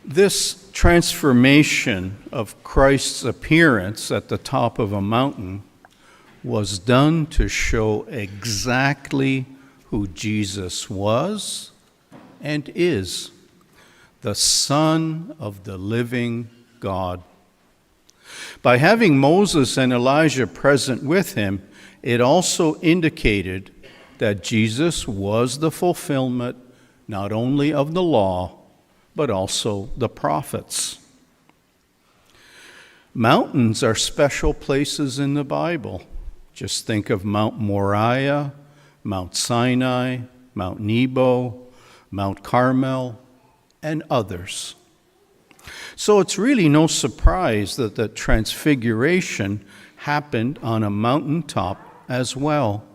This transformation of Christ's appearance at the top of a mountain was done to show exactly who Jesus was and is, the Son of the living God. By having Moses and Elijah present with him, it also indicated that Jesus was the fulfillment not only of the law, but also the prophets. Mountains are special places in the Bible. Just think of Mount Moriah, Mount Sinai, Mount Nebo, Mount Carmel, and others. So it's really no surprise that the transfiguration happened on a mountaintop as well.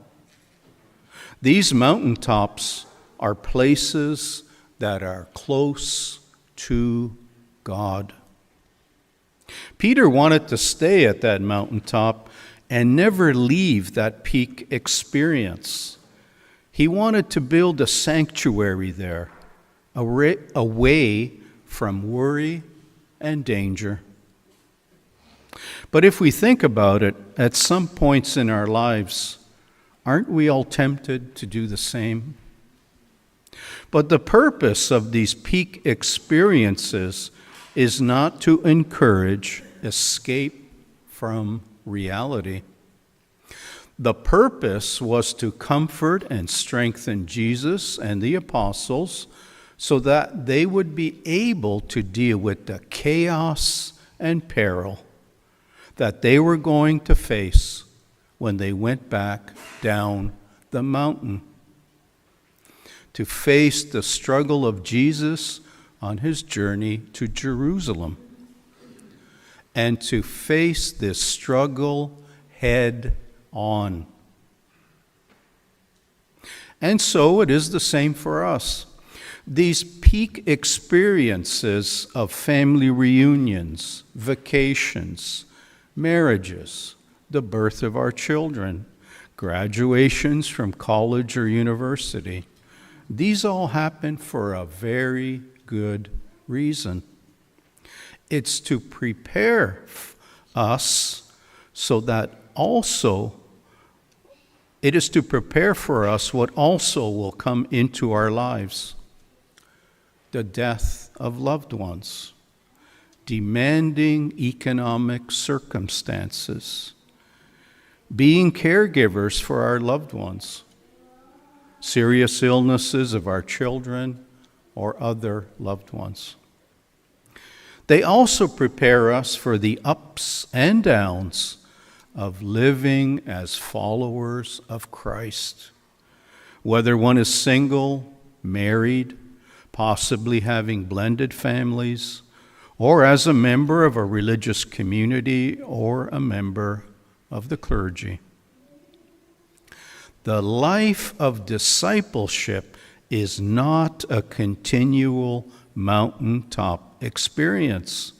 These mountaintops are places that are close to God. Peter wanted to stay at that mountaintop and never leave that peak experience. He wanted to build a sanctuary there, away from worry and danger. But if we think about it, at some points in our lives, aren't we all tempted to do the same? But the purpose of these peak experiences is not to encourage escape from reality. The purpose was to comfort and strengthen Jesus and the apostles so that they would be able to deal with the chaos and peril that they were going to face when they went back down the mountain. To face the struggle of Jesus on his journey to Jerusalem, and to face this struggle head on. And so it is the same for us. These peak experiences of family reunions, vacations, marriages, the birth of our children, graduations from college or university, these all happen for a very good reason. It's to prepare us so that also, it is to prepare for us what also will come into our lives. The death of loved ones, demanding economic circumstances, being caregivers for our loved ones, serious illnesses of our children or other loved ones. They also prepare us for the ups and downs of living as followers of Christ. Whether one is single, married, possibly having blended families, or as a member of a religious community or a member of the clergy. The life of discipleship is not a continual mountaintop experience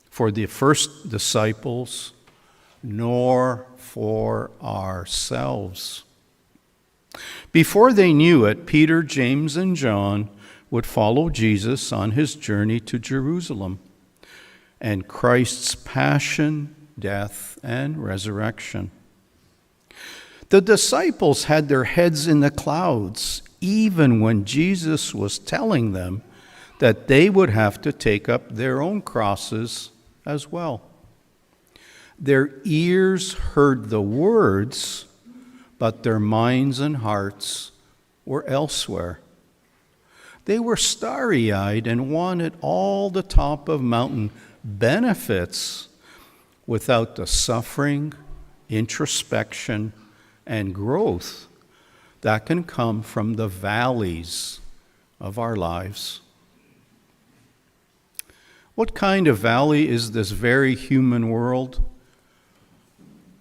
for the first disciples, nor for ourselves. Before they knew it, Peter, James, and John would follow Jesus on his journey to Jerusalem and Christ's passion, death, and resurrection. The disciples had their heads in the clouds, even when Jesus was telling them that they would have to take up their own crosses as well. Their ears heard the words, but their minds and hearts were elsewhere. They were starry-eyed and wanted all the top of mountain benefits without the suffering, introspection, and growth that can come from the valleys of our lives. What kind of valley is this very human world?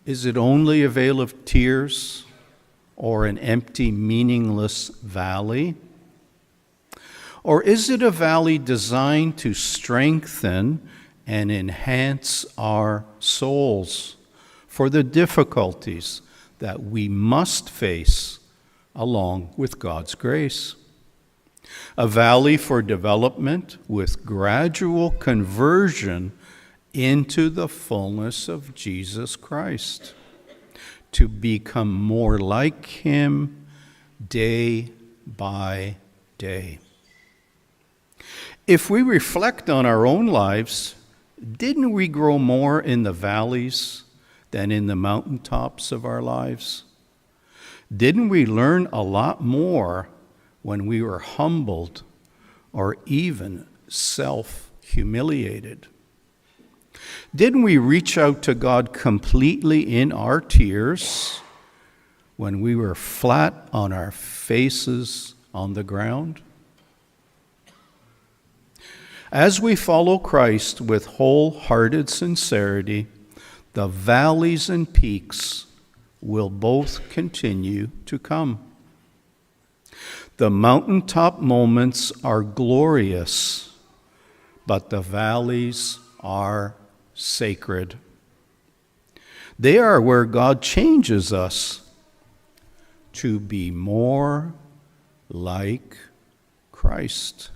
Is it only a vale of tears or an empty, meaningless valley? Or is it a valley designed to strengthen and enhance our souls for the difficulties that we must face along with God's grace? A valley for development with gradual conversion into the fullness of Jesus Christ, to become more like him day by day. If we reflect on our own lives, didn't we grow more in the valleys than in the mountaintops of our lives? Didn't we learn a lot more when we were humbled or even self-humiliated? Didn't we reach out to God completely in our tears when we were flat on our faces on the ground? As we follow Christ with wholehearted sincerity, the valleys and peaks will both continue to come. The mountaintop moments are glorious, but the valleys are sacred. They are where God changes us to be more like Christ.